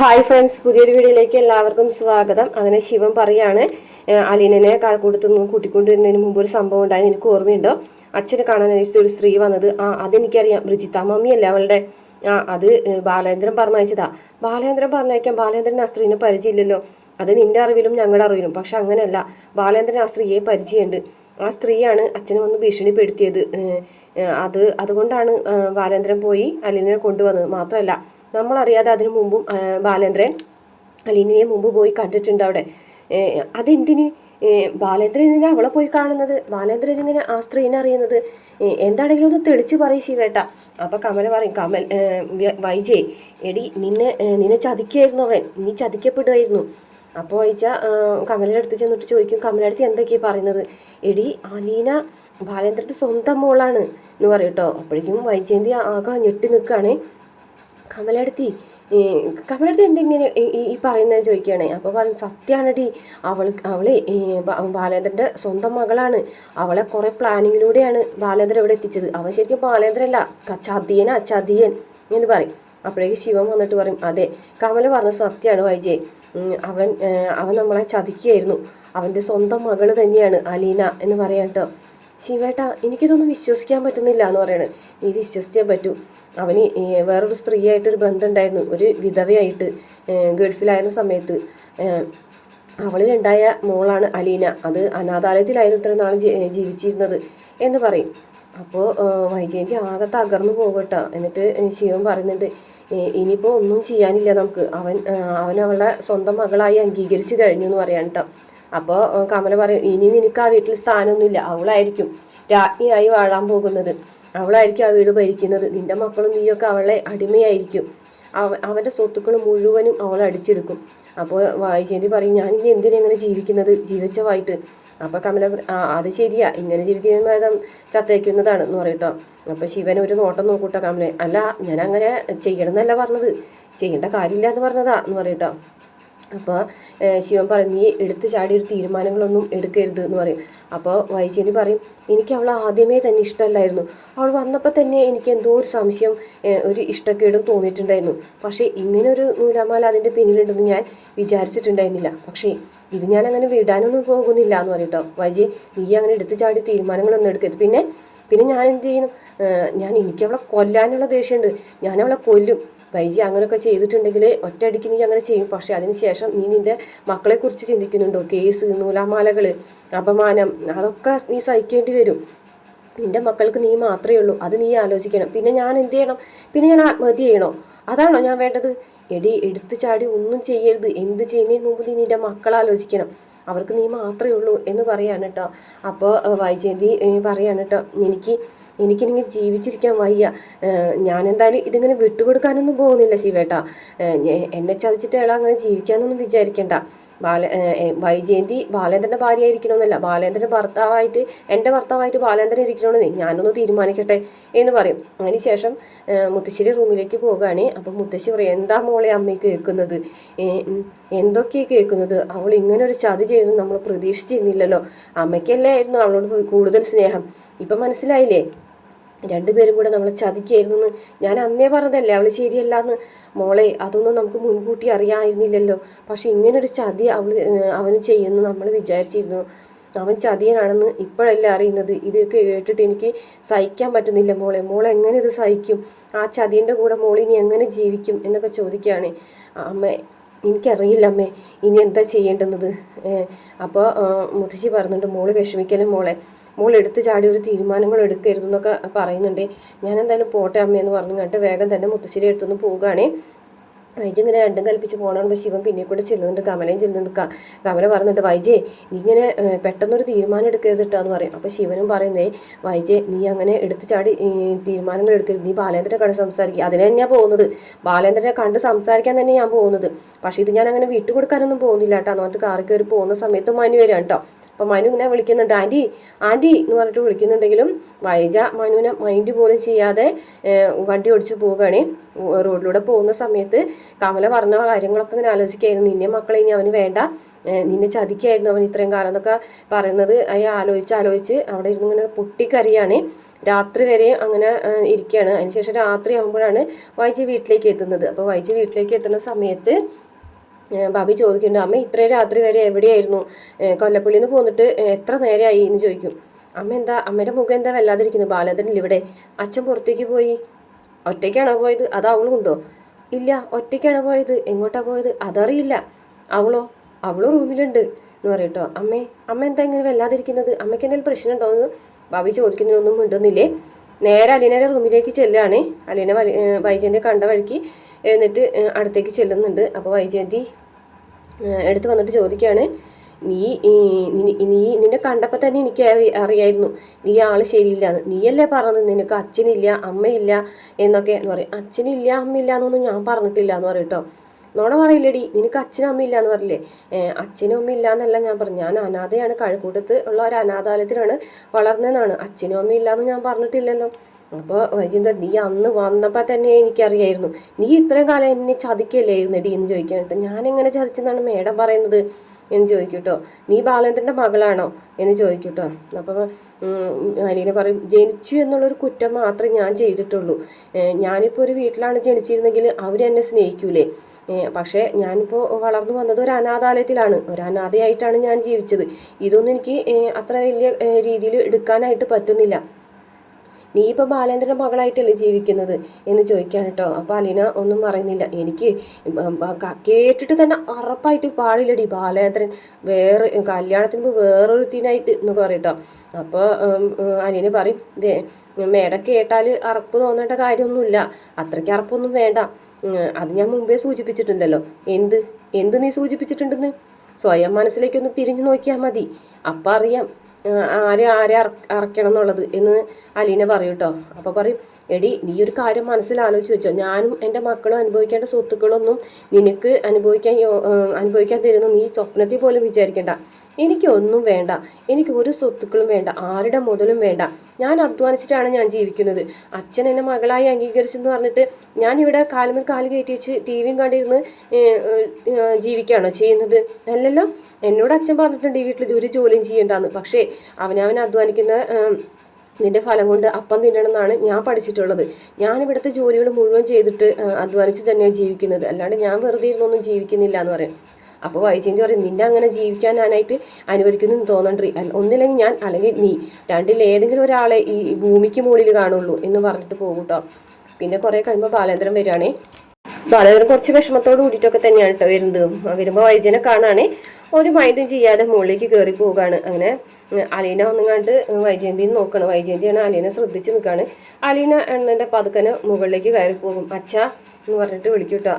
Hi friends, പുതിയൊരു വീഡിയോയിലേക്ക് എല്ലാവർക്കും സ്വാഗതം. അങ്ങനെ ശിവൻ പറയാണ്, അലീനനെ കഴക്കൂടത്തുനിന്ന് കൂട്ടിക്കൊണ്ടുവരുന്നതിന് മുമ്പ് ഒരു സംഭവം ഉണ്ടായി, നിനക്ക് ഓർമ്മയുണ്ടോ? അച്ഛനെ കാണാനായിട്ട് ഒരു സ്ത്രീ വന്നത്. അതെനിക്കറിയാം, ബ്രിജിത്ത മമ്മിയല്ലേ അവളുടെ. അത് ബാലേന്ദ്രൻ പറഞ്ഞയച്ചതാ. ബാലേന്ദ്രൻ പറഞ്ഞയക്കാൻ ബാലേന്ദ്രൻ ആ സ്ത്രീനെ പരിചയമില്ലല്ലോ. അത് നിന്റെ അറിവിലും ഞങ്ങളുടെ അറിവിലും. പക്ഷെ അങ്ങനെയല്ല, ബാലേന്ദ്രൻ ആ സ്ത്രീയെ പരിചയമുണ്ട്. ആ സ്ത്രീയാണ് അച്ഛനെ വന്ന് ഭീഷണിപ്പെടുത്തിയത്. അതുകൊണ്ടാണ് ബാലേന്ദ്രൻ പോയി അലീനനെ കൊണ്ടുവന്നത്. മാത്രമല്ല, നമ്മളറിയാതെ അതിനു മുമ്പും ബാലേന്ദ്രൻ അലീനയെ മുമ്പ് പോയി കണ്ടിട്ടുണ്ട് അവിടെ. അതെന്തിന് ബാലേന്ദ്രൻ എന്തിനാ അവളെ പോയി കാണുന്നത്? ബാലേന്ദ്രൻ ഇങ്ങനെ ആ സ്ത്രീനെ അറിയുന്നത്? എന്താണെങ്കിലും ഒന്ന് തെളിച്ച് പറയും ശിവേട്ട. അപ്പം കമല പറയും, വൈജയ് എടി നിന്നെ ചതിക്കായിരുന്നു അവൻ, നീ ചതിക്കപ്പെടുമായിരുന്നു. അപ്പോൾ വൈജ കമലയുടെ അടുത്ത് ചെന്നിട്ട് ചോദിക്കും, കമലയുടെ അടുത്ത് എന്തൊക്കെയാണ് പറയുന്നത്? എടി അലീന ബാലേന്ദ്രൻ്റെ സ്വന്തം മോളാണ് എന്ന് പറയും കേട്ടോ. അപ്പോഴേക്കും വൈജയന്തി ആകെ ഞെട്ടി നിൽക്കുകയാണ്. കമലടുത്തി എന്തെങ്ങനെ ഈ പറയുന്നത് ചോദിക്കുകയാണേ. അപ്പോൾ പറയും, സത്യമാണടി, അവളെ ബാലേന്ദ്രൻ്റെ സ്വന്തം മകളാണ്. അവളെ കുറേ പ്ലാനിങ്ങിലൂടെയാണ് ബാലേന്ദ്രൻ ഇവിടെ എത്തിച്ചത്. അവൻ ശരിക്കും ബാലേന്ദ്രല്ല, ചതിയൻ എന്ന് പറയും. അപ്പോഴേക്ക് ശിവൻ വന്നിട്ട് പറയും, അതെ കമല പറഞ്ഞ സത്യമാണ് വൈജയ്, അവൻ നമ്മളെ ചതിക്കുകയായിരുന്നു. അവൻ്റെ സ്വന്തം മകൾ തന്നെയാണ് അലീന എന്ന് പറയാം കേട്ടോ. ശിവേട്ട എനിക്കിതൊന്നും വിശ്വസിക്കാൻ പറ്റുന്നില്ല എന്ന് പറയണത്. നീ വിശ്വസിച്ചേ പറ്റൂ. അവന് വേറൊരു സ്ത്രീയായിട്ടൊരു ബന്ധമുണ്ടായിരുന്നു, ഒരു വിധവയായിട്ട് ഗൾഫിലായിരുന്ന സമയത്ത്. അവളിലുണ്ടായ മോളാണ് അലീന. അത് അനാഥാലയത്തിലായിരുന്നു ഇത്രയും നാൾ ജീവിച്ചിരുന്നത് എന്ന് പറയും. അപ്പോൾ വൈജയന്തി ആകെ തകർന്നു പോകട്ടോ. എന്നിട്ട് ശിവൻ പറയുന്നുണ്ട്, ഇനിയിപ്പോൾ ഒന്നും ചെയ്യാനില്ല നമുക്ക്, അവൻ അവളുടെ സ്വന്തം മകളായി അംഗീകരിച്ച് കഴിഞ്ഞു എന്ന് പറയാൻ കേട്ടോ. അപ്പോൾ കമല പറയും, ഇനി നിനക്ക് ആ വീട്ടിൽ സ്ഥാനമൊന്നുമില്ല, അവളായിരിക്കും രാജ്ഞിയായി വാഴാൻ പോകുന്നത്, അവളായിരിക്കും ആ വീട് ഭരിക്കുന്നത്, നിന്റെ മക്കളും നീയൊക്കെ അവളെ അടിമയായിരിക്കും, അവൻ്റെ സ്വത്തുക്കൾ മുഴുവനും അവൾ അടിച്ചെടുക്കും. അപ്പോൾ വൈജയന്തി പറയും, ഞാനിനി എന്തിനെങ്ങനെ ജീവിക്കുന്നത് ജീവിച്ചവായിട്ട്? അപ്പോൾ കമല അത് ശരിയാ, ഇങ്ങനെ ജീവിക്കുന്ന ഭേദം ചത്തയ്ക്കുന്നതാണ് എന്ന് പറയട്ടോ. അപ്പോൾ ശിവൻ ഒരു നോട്ടം നോക്കൂട്ടോ കമല. അല്ല, ഞാൻ അങ്ങനെ ചെയ്യണമെന്നല്ല പറഞ്ഞത്, ചെയ്യേണ്ട കാര്യമില്ല എന്ന് പറഞ്ഞതാ എന്ന് പറയട്ടോ. അപ്പോൾ ശിവൻ പറയും, നീ എടുത്ത് ചാടി ഒരു തീരുമാനങ്ങളൊന്നും എടുക്കരുത് എന്ന് പറയും. അപ്പോൾ വൈജയന്തി പറയും, എനിക്ക് അവൾ ആദ്യമേ തന്നെ ഇഷ്ടമല്ലായിരുന്നു. അവൾ വന്നപ്പോൾ തന്നെ എനിക്ക് എന്തോ ഒരു സംശയം, ഒരു ഇഷ്ടക്കേടും തോന്നിയിട്ടുണ്ടായിരുന്നു. പക്ഷേ ഇങ്ങനൊരു നൂലാമാല അതിൻ്റെ പിന്നിലുണ്ടെന്ന് ഞാൻ വിചാരിച്ചിട്ടുണ്ടായിരുന്നില്ല. പക്ഷേ ഇത് ഞാൻ അങ്ങനെ വിടാനൊന്നും പോകുന്നില്ല എന്ന് പറയട്ടോ. വൈജയ്, നീ അങ്ങനെ എടുത്ത് ചാടി തീരുമാനങ്ങളൊന്നും എടുക്കരുത്. പിന്നെ ഞാൻ എന്ത് ചെയ്യണം? എനിക്കവളെ കൊല്ലാനുള്ള ദേഷ്യമുണ്ട്, ഞാനവളെ കൊല്ലും. വൈജി അങ്ങനെയൊക്കെ ചെയ്തിട്ടുണ്ടെങ്കിൽ ഒറ്റയടിക്ക് നീ അങ്ങനെ ചെയ്യും. പക്ഷെ അതിനുശേഷം നീ നിൻ്റെ മക്കളെക്കുറിച്ച് ചിന്തിക്കുന്നുണ്ടോ? കേസ്, നൂലാമാലകൾ, അപമാനം, അതൊക്കെ നീ സഹിക്കേണ്ടി വരും. നിൻ്റെ മക്കൾക്ക് നീ മാത്രമേ ഉള്ളൂ, അത് നീ ആലോചിക്കണം. പിന്നെ ഞാൻ എന്ത് ചെയ്യണം? പിന്നെ ഞാൻ ആത്മഹത്യ ചെയ്യണോ? അതാണോ ഞാൻ വേണ്ടത്? എടി, എടുത്തു ചാടി ഒന്നും ചെയ്യരുത്. എന്ത് ചെയ്യുന്നതിന് മുമ്പ് നീ നിൻ്റെ മക്കളെ ആലോചിക്കണം, അവർക്ക് നീ മാത്രമേ ഉള്ളൂ എന്ന് പറയാണ് കേട്ടോ. അപ്പോൾ വൈജയന്തി പറയാണ് കേട്ടോ, എനിക്കിങ്ങനെ ജീവിച്ചിരിക്കാൻ വയ്യ, ഞാൻ എന്തായാലും ഇതിങ്ങനെ വിട്ടുകൊടുക്കാനൊന്നും പോകുന്നില്ല ശിവേട്ട. എന്നെ ചതിച്ചിട്ട് അയാൾ അങ്ങനെ ജീവിക്കാനൊന്നും വിചാരിക്കണ്ട. വൈജയന്തി ബാലേന്ദ്രൻ്റെ ഭാര്യ ആയിരിക്കണമെന്നല്ല, ബാലേന്ദ്രൻ്റെ ഭർത്താവായിട്ട്, എൻ്റെ ഭർത്താവായിട്ട് ബാലേന്ദ്രൻ ഇരിക്കണമെന്നേ ഞാനൊന്ന് തീരുമാനിക്കട്ടെ എന്ന് പറയും. അതിനുശേഷം മുത്തശ്ശേരി റൂമിലേക്ക് പോകുകയാണ്. അപ്പം മുത്തശ്ശി പറയും, എന്താ മോളെ അമ്മ കേൾക്കുന്നത്? എന്തൊക്കെയാണ് കേൾക്കുന്നത്? അവൾ ഇങ്ങനെ ഒരു ചതി ചെയ്യുന്നത് നമ്മൾ പ്രതീക്ഷിച്ചിരുന്നില്ലല്ലോ. അമ്മയ്ക്കല്ലേ ആയിരുന്നു അവളോട് കൂടുതൽ സ്നേഹം, ഇപ്പം മനസ്സിലായില്ലേ? രണ്ടുപേരും കൂടെ നമ്മളെ ചതിക്കായിരുന്നു. ഞാൻ അന്നേ പറഞ്ഞതല്ലേ അവൾ ശരിയല്ല എന്ന്. മോളെ, അതൊന്നും നമുക്ക് മുൻകൂട്ടി അറിയാമായിരുന്നില്ലല്ലോ. പക്ഷെ ഇങ്ങനൊരു ചതി അവന് ചെയ്യുന്നു നമ്മൾ വിചാരിച്ചിരുന്നു. അവൻ ചതിയനാണെന്ന് ഇപ്പോഴല്ലേ അറിയുന്നത്. ഇതൊക്കെ കേട്ടിട്ട് എനിക്ക് സഹിക്കാൻ പറ്റുന്നില്ല മോളെ എങ്ങനെ ഇത് സഹിക്കും? ആ ചതിയൻ്റെ കൂടെ മോളിനി എങ്ങനെ ജീവിക്കും എന്നൊക്കെ ചോദിക്കുകയാണ്. അമ്മ, എനിക്കറിയില്ല അമ്മേ ഇനി എന്താ ചെയ്യേണ്ടുന്നത്. അപ്പോൾ മുത്തശ്ശി പറയുന്നുണ്ട്, മോള് വിഷമിക്കലും മോൾ എടുത്ത് ചാടി ഒരു തീരുമാനങ്ങൾ എടുക്കരുതെന്നൊക്കെ പറയുന്നുണ്ട്. ഞാൻ എന്തായാലും പോട്ടെ അമ്മയെന്ന് പറഞ്ഞു കേട്ട് വേഗം തന്നെ മുത്തശ്ശേരി അടുത്തൊന്ന് പോവുകയാണേ. വൈജ ഇങ്ങനെ രണ്ടും കൽപ്പിച്ച് പോകണമെന്ന് ശിവൻ പിന്നെ കൂടെ ചെല്ലുന്നുണ്ട്, കമലയും ചെല്ലുന്നുണ്ട്. കമല പറഞ്ഞിട്ട്, വൈജേ നീ ഇങ്ങനെ പെട്ടെന്നൊരു തീരുമാനം എടുക്കരുത് കേട്ടോ പറയും. അപ്പോൾ ശിവനും പറയുന്നേ, വൈജേ നീ അങ്ങനെ എടുത്ത് ചാടി തീരുമാനങ്ങൾ എടുക്കരുത്, നീ ബാലേന്ദ്രനെ കണ്ട് സംസാരിക്കുക. അതിനെ തന്നെയാണ് പോകുന്നത്, ബാലേന്ദ്രനെ കണ്ട് സംസാരിക്കാൻ തന്നെ ഞാൻ പോകുന്നത്. പക്ഷേ ഇത് ഞാൻ അങ്ങനെ വിട്ടുകൊടുക്കാനൊന്നും പോകുന്നില്ല കേട്ടോ എന്ന് പറഞ്ഞിട്ട് കാറിൽ കയറി പോകുന്ന സമയത്ത് മനു വരാം കേട്ടോ. അപ്പോൾ മനു ഇങ്ങനെ വിളിക്കുന്നുണ്ട്, ആൻറ്റി എന്ന് പറഞ്ഞിട്ട് വിളിക്കുന്നുണ്ടെങ്കിലും വൈജ മനുവിനെ മൈൻഡ് പോലും ചെയ്യാതെ വണ്ടി ഓടിച്ച് പോവുകയാണ്. റോഡിലൂടെ പോകുന്ന സമയത്ത് കമല പറഞ്ഞ കാര്യങ്ങളൊക്കെ ഇങ്ങനെ ആലോചിക്കുകയായിരുന്നു. നിന്നെ മക്കളെ ഇനി അവന് വേണ്ട, നിന്നെ ചതിക്കായിരുന്നു അവൻ ഇത്രയും കാലം എന്നൊക്കെ പറയുന്നത്. ആലോചിച്ച് അവിടെ ഇരുന്ന് ഇങ്ങനെ പൊട്ടിക്കറിയാണ്. രാത്രി വരെ അങ്ങനെ ഇരിക്കുകയാണ്. അതിനുശേഷം രാത്രി ആകുമ്പോഴാണ് വൈജി വീട്ടിലേക്ക് എത്തുന്നത്. അപ്പോൾ വൈജി വീട്ടിലേക്ക് എത്തുന്ന സമയത്ത് ഭാബി ചോദിക്കുന്നുണ്ട്, അമ്മ ഇത്രയും രാത്രി വരെ എവിടെയായിരുന്നു, കൊല്ലപ്പള്ളിയിൽ നിന്ന് പോന്നിട്ട് എത്ര നേരമായി എന്ന് ചോദിക്കും. അമ്മ എന്താ, അമ്മയുടെ മുഖം എന്താ വല്ലാതിരിക്കുന്നു, ബാലേന്ദ്രനില്ല ഇവിടെ, അച്ഛൻ പുറത്തേക്ക് പോയി. ഒറ്റയ്ക്കാണോ പോയത്, അത് അവളുണ്ടോ? ഇല്ല, ഒറ്റയ്ക്കാണ് പോയത്. എങ്ങോട്ടാ പോയത് അതറിയില്ല. അവളോ റൂമിലുണ്ട് എന്ന് പറയട്ടോ. അമ്മ എന്താ ഇങ്ങനെ വല്ലാതിരിക്കുന്നത്, അമ്മയ്ക്ക് എന്തെങ്കിലും പ്രശ്നമുണ്ടോ എന്ന് ഭാബി ചോദിക്കുന്നതിനൊന്നും മിണ്ടുന്നില്ലേ. നേരെ അലീനയുടെ റൂമിലേക്ക് ചെല്ലുകയാണ്. അലീന വൈജയന്തി കണ്ട വഴിക്ക് എഴുന്നിട്ട് അടുത്തേക്ക് ചെല്ലുന്നുണ്ട്. അപ്പോൾ വൈജയന്തി എടുത്ത് വന്നിട്ട് ചോദിക്കുകയാണ്, നിന്നെ കണ്ടപ്പോൾ തന്നെ എനിക്ക് അറിയായിരുന്നു നീ ആള് ശരിയില്ലാന്ന്. നീയല്ലേ പറഞ്ഞത് നിനക്ക് അച്ഛനില്ല അമ്മയില്ല എന്നൊക്കെ എന്ന് പറയും. അച്ഛനില്ല അമ്മയില്ല എന്നൊന്നും ഞാൻ പറഞ്ഞിട്ടില്ല എന്ന് പറയും കേട്ടോ. നോണ പറയില്ലടി, നിനക്ക് അച്ഛനും അമ്മയില്ല എന്ന് പറയില്ലേ. അച്ഛനും അമ്മയില്ല എന്നല്ല ഞാൻ പറഞ്ഞു, ഞാൻ അനാഥയാണ്, കഴക്കൂട്ടത്ത് ഉള്ള ഒരു അനാഥാലയത്തിലാണ് വളർന്നതെന്നാണ്. അച്ഛനും അമ്മയില്ല എന്ന് ഞാൻ പറഞ്ഞിട്ടില്ലല്ലോ. അപ്പോൾ വൈജയന്തി, നീ അന്ന് വന്നപ്പോൾ തന്നെ എനിക്കറിയായിരുന്നു നീ ഇത്രയും കാലം എന്നെ ചതിക്കല്ലായിരുന്നെടി എന്ന് ചോദിക്കാനായിട്ട്. ഞാനെങ്ങനെ ചതിച്ചെന്നാണ് മേഡം പറയുന്നത് എന്ന് ചോദിക്കൂട്ടോ. നീ ബാലേന്ദ്രൻ്റെ മകളാണോ എന്ന് ചോദിക്കൂട്ടോ. അപ്പോൾ അലീന പറയും, ജനിച്ചു എന്നുള്ളൊരു കുറ്റം മാത്രമേ ഞാൻ ചെയ്തിട്ടുള്ളൂ. ഞാനിപ്പോൾ ഒരു വീട്ടിലാണ് ജനിച്ചിരുന്നെങ്കിൽ അവരെന്നെ സ്നേഹിക്കൂലേ. പക്ഷേ ഞാനിപ്പോൾ വളർന്നു വന്നത് ഒരു അനാഥാലയത്തിലാണ്, ഒരു അനാഥയായിട്ടാണ് ഞാൻ ജീവിച്ചത്. ഇതൊന്നും എനിക്ക് അത്ര വലിയ രീതിയിൽ എടുക്കാനായിട്ട് പറ്റുന്നില്ല. നീ ഇപ്പോൾ ബാലേന്ദ്രൻ്റെ മകളായിട്ടല്ലേ ജീവിക്കുന്നത് എന്ന് ചോദിക്കാൻ കേട്ടോ. അപ്പോൾ അലീന ഒന്നും പറയുന്നില്ല. എനിക്ക് കേട്ടിട്ട് തന്നെ ഉറപ്പായിട്ട് പാടില്ലടി ബാലേന്ദ്രൻ വേറെ കല്യാണത്തിന് വേറൊരുത്തിനായിട്ട് എന്ന് പറയട്ടോ. അപ്പോൾ അലീന പറയും, മേഡം കേട്ടാൽ അറപ്പ് തോന്നേണ്ട കാര്യമൊന്നുമില്ല, അത്രയ്ക്ക് അറപ്പൊന്നും വേണ്ട. അത് ഞാൻ മുമ്പേ സൂചിപ്പിച്ചിട്ടുണ്ടല്ലോ. എന്ത് നീ സൂചിപ്പിച്ചിട്ടുണ്ടെന്ന് സ്വയം മനസ്സിലേക്കൊന്ന് തിരിഞ്ഞു നോക്കിയാൽ മതി, അപ്പം അറിയാം ആരെ അറക്കണം എന്നുള്ളത് എന്ന് അലീന പറയും കേട്ടോ. അപ്പോൾ പറയും, എടി നീ ഒരു കാര്യം മനസ്സിലാലോചിച്ച് വെച്ചോ, ഞാനും എൻ്റെ മക്കളും അനുഭവിക്കേണ്ട സ്വത്തുക്കളൊന്നും നിനക്ക് അനുഭവിക്കാൻ തരുന്നു നീ സ്വപ്നത്തിൽ പോലും വിചാരിക്കേണ്ട. എനിക്കൊന്നും വേണ്ട, എനിക്ക് ഒരു സ്വത്തുക്കളും വേണ്ട, ആരുടെ മുതലും വേണ്ട. ഞാൻ അധ്വാനിച്ചിട്ടാണ് ഞാൻ ജീവിക്കുന്നത്. അച്ഛൻ എന്നെ മകളായി അംഗീകരിച്ചെന്ന് പറഞ്ഞിട്ട് ഞാനിവിടെ കാലുമേൽ കാല് കയറ്റി വെച്ച് ടി വിയും കണ്ടിരുന്ന് ജീവിക്കുകയാണോ ചെയ്യുന്നത്? അല്ലല്ലോ. എന്നോട് അച്ഛൻ പറഞ്ഞിട്ടുണ്ട് ഈ വീട്ടിൽ ഒരു ജോലിയും ചെയ്യണ്ടെന്ന്. പക്ഷേ അവനവൻ അധ്വാനിക്കുന്ന നിന്റെ ഫലം കൊണ്ട് അപ്പം തിന്നണമെന്നാണ് ഞാൻ പഠിച്ചിട്ടുള്ളത്. ഞാനിവിടുത്തെ ജോലികൾ മുഴുവൻ ചെയ്തിട്ട് അധ്വാനിച്ച് തന്നെയാണ് ജീവിക്കുന്നത്, അല്ലാണ്ട് ഞാൻ വെറുതെ ഇരുന്നൊന്നും ജീവിക്കുന്നില്ല എന്ന് പറയും. അപ്പോൾ വൈജയന്തി പറയും, നിന്നെ അങ്ങനെ ജീവിക്കാൻ ഞാനായിട്ട് അനുവദിക്കുന്നു തോന്നണ്ടി, ഒന്നില്ലെങ്കിൽ ഞാൻ അല്ലെങ്കിൽ നീ, രണ്ടിൽ ഏതെങ്കിലും ഒരാളെ ഈ ഭൂമിക്ക് മുകളിൽ കാണുള്ളൂ എന്ന് പറഞ്ഞിട്ട് പോകും കേട്ടോ. പിന്നെ കുറേ കഴിയുമ്പോൾ ബാലേന്ദ്രൻ വരികയാണേ. ബാലേന്ദ്രൻ കുറച്ച് വിഷമത്തോട് കൂടിയിട്ടൊക്കെ തന്നെയാണ് കേട്ടോ വരുന്നത്. വരുമ്പോൾ വൈജയനെ കാണുകയാണെ ഒരു മൈൻഡും ചെയ്യാതെ മുകളിലേക്ക് കയറി പോവുകയാണ്. അങ്ങനെ അലീന ഒന്നുങ്ങാണ്ട് വൈജയന്തിനെ നോക്കണം. വൈജയന്തിയാണ് അലീന ശ്രദ്ധിച്ച് നിൽക്കുകയാണ്. അലീന എണ്ണൻ്റെ പതുക്കനെ മുകളിലേക്ക് കയറി പോകും. അച്ഛാ എന്ന് പറഞ്ഞിട്ട് വിളിക്കും കേട്ടോ.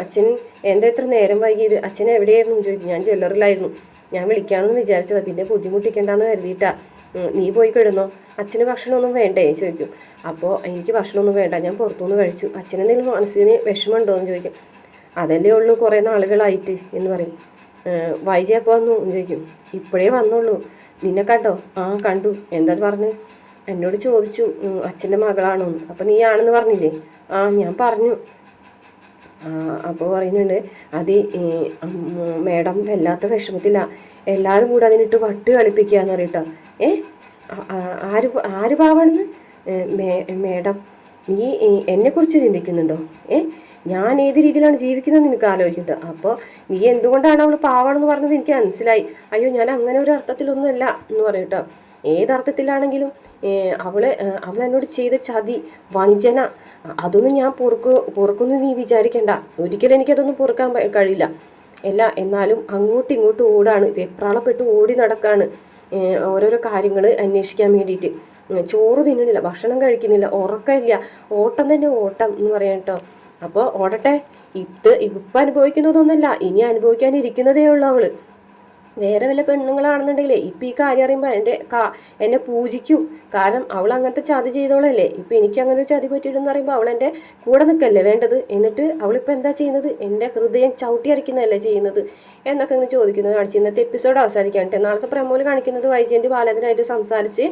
അച്ഛൻ എന്താ ഇത്ര നേരം വൈകിയത്, അച്ഛൻ എവിടെയായിരുന്നു എന്ന് ചോദിക്കും. ഞാൻ ജ്വല്ലറിലായിരുന്നു, ഞാൻ വിളിക്കാമെന്ന് വിചാരിച്ചതാണ്, പിന്നെ ബുദ്ധിമുട്ടിക്കണ്ടെന്ന് കരുതിയിട്ടാ. നീ പോയി കിടന്നോ, അച്ഛന് ഭക്ഷണമൊന്നും വേണ്ടേ ചോദിക്കും. അപ്പോൾ എനിക്ക് ഭക്ഷണമൊന്നും വേണ്ട, ഞാൻ പുറത്തുനിന്ന് കഴിച്ചു. അച്ഛനെന്തെങ്കിലും മനസ്സിന് വിഷമമുണ്ടോ എന്ന് ചോദിക്കും. അതല്ലേ ഉള്ളൂ കുറേ നാളുകളായിട്ട് എന്ന് പറയും. വൈജി എപ്പോൾ വന്നു എന്ന് ചോദിക്കും. ഇപ്പോഴേ വന്നുള്ളൂ. നിന്നെ കണ്ടോ? ആ കണ്ടു. എന്താ പറഞ്ഞ്? എന്നോട് ചോദിച്ചു അച്ഛൻ്റെ മകളാണോ എന്ന്. അപ്പോൾ നീ ആണെന്ന് പറഞ്ഞില്ലേ? ആ ഞാൻ പറഞ്ഞു. അപ്പോൾ പറയുന്നുണ്ട്, അത് മേഡം വല്ലാത്ത വിഷമത്തില്ല, എല്ലാവരും കൂടെ അതിനിട്ട് വട്ട് കളിപ്പിക്കുക എന്ന് പറയട്ടോ. ആര് പാവാണെന്ന്? മേഡം നീ എന്നെക്കുറിച്ച് ചിന്തിക്കുന്നുണ്ടോ? ഞാൻ ഏത് രീതിയിലാണ് ജീവിക്കുന്നത് നിനക്ക് ആലോചിക്കുന്നത്. അപ്പോൾ നീ എന്തുകൊണ്ടാണ് അവൾ പാവാണെന്ന് പറഞ്ഞത് എനിക്ക് മനസ്സിലായി. അയ്യോ ഞാൻ അങ്ങനെ ഒരു അർത്ഥത്തിലൊന്നുമല്ല എന്ന് പറയട്ടോ. ഏതർത്ഥത്തിലാണെങ്കിലും അവൾ എന്നോട് ചെയ്ത ചതി, വഞ്ചന, അതൊന്നും ഞാൻ പൊറുക്കുന്നു നീ വിചാരിക്കണ്ട. ഒരിക്കലും എനിക്കതൊന്നും പൊറുക്കാൻ കഴിയില്ല. എന്നാലും അങ്ങോട്ടും ഇങ്ങോട്ടും ഓടാണ്, വെപ്രാളപ്പെട്ട് ഓടി നടക്കാണ് ഓരോരോ കാര്യങ്ങൾ അന്വേഷിക്കാൻ വേണ്ടിയിട്ട്. ചോറ് തിന്നണില്ല, ഭക്ഷണം കഴിക്കുന്നില്ല, ഉറക്കമില്ല, ഓട്ടം തന്നെ ഓട്ടം എന്ന് പറയാം കേട്ടോ. അപ്പോൾ ഓടട്ടെ, ഇപ്പം അനുഭവിക്കുന്നതൊന്നുമല്ല, ഇനി അനുഭവിക്കാനിരിക്കുന്നതേ ഉള്ളൂ അവൾ. വേറെ വല്ല പെണ്ണുങ്ങളാണെന്നുണ്ടെങ്കിലേ ഇപ്പം ഈ കാര്യം അറിയുമ്പോൾ എന്നെ പൂജിക്കും. കാരണം അവൾ അങ്ങനത്തെ ചതി ചെയ്തോളല്ലേ. ഇപ്പം എനിക്ക് അങ്ങനെ ഒരു ചതി പറ്റിയിട്ടെന്ന് പറയുമ്പോൾ അവൾ എൻ്റെ കൂടെ നിൽക്കല്ലേ വേണ്ടത്. എന്നിട്ട് അവളിപ്പോൾ എന്താ ചെയ്യുന്നത്? എൻ്റെ ഹൃദയം ചവിട്ടി അരയ്ക്കുന്നതല്ലേ ചെയ്യുന്നത് എന്നൊക്കെ ഇങ്ങനെ ചോദിക്കുന്നത് കാണിച്ച് ഇന്നത്തെ എപ്പിസോഡ് അവസാനിക്കാണ്ട്. നാളത്തെ പ്രമോല് കാണിക്കുന്നത് വൈജയന്തി ബാലേന്ദ്രനായിട്ട് സംസാരിച്ച്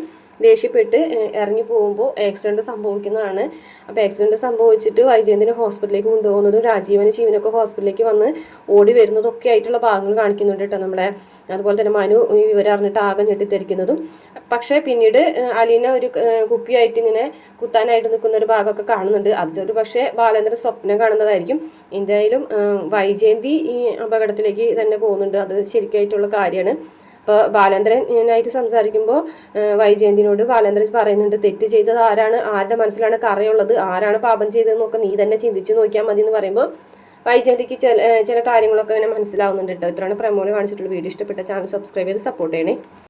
ദേഷ്യപ്പെട്ട് ഇറങ്ങി പോകുമ്പോൾ ആക്സിഡൻറ്റ് സംഭവിക്കുന്നതാണ്. അപ്പോൾ ആക്സിഡൻറ്റ് സംഭവിച്ചിട്ട് വൈജയന്തിനെ ഹോസ്പിറ്റലിലേക്ക് കൊണ്ടുപോകുന്നതും രാജീവനും ശിവനൊക്കെ ഹോസ്പിറ്റലിലേക്ക് വന്ന് ഓടി വരുന്നതൊക്കെ ആയിട്ടുള്ള ഭാഗങ്ങൾ കാണിക്കുന്നുണ്ട് കേട്ടോ നമ്മുടെ. അതുപോലെ തന്നെ മനു ഈ വിവരം അറിഞ്ഞിട്ട് ആകെ ഞെട്ടിത്തെറിക്കുന്നതും. പക്ഷേ പിന്നീട് അലീന ഒരു കുപ്പിയായിട്ട് ഇങ്ങനെ കുത്താനായിട്ട് നിൽക്കുന്ന ഒരു ഭാഗമൊക്കെ കാണുന്നുണ്ട്. അതൊരു പക്ഷേ ബാലേന്ദ്രൻ സ്വപ്നം കാണുന്നതായിരിക്കും. എന്തായാലും വൈജയന്തി ഈ അപകടത്തിലേക്ക് തന്നെ പോകുന്നുണ്ട്. അത് ശരിക്കായിട്ടുള്ള കാര്യമാണ്. അപ്പോൾ ബാലേന്ദ്രനായിട്ട് സംസാരിക്കുമ്പോൾ വൈജയന്തിനോട് ബാലേന്ദ്രൻ പറയുന്നുണ്ട്, തെറ്റ് ചെയ്തത് ആരാണ്, ആരുടെ മനസ്സിലാണ് കറയുള്ളത്, ആരാണ് പാപം ചെയ്തതെന്നൊക്കെ നീ തന്നെ ചിന്തിച്ച് നോക്കിയാൽ മതി എന്ന് പറയുമ്പോൾ വൈജയന്തിക്ക് ചില കാര്യങ്ങളൊക്കെ ഇങ്ങനെ മനസ്സിലാവുന്നുണ്ട് കേട്ടോ. ഇത്രയാണ് പ്രമോല് കാണിച്ചിട്ടുള്ള വീഡിയോ. ഇഷ്ടപ്പെട്ട ചാനൽ സബ്സ്ക്രൈബ് ചെയ്ത് സപ്പോർട്ട് ചെയ്യണേ.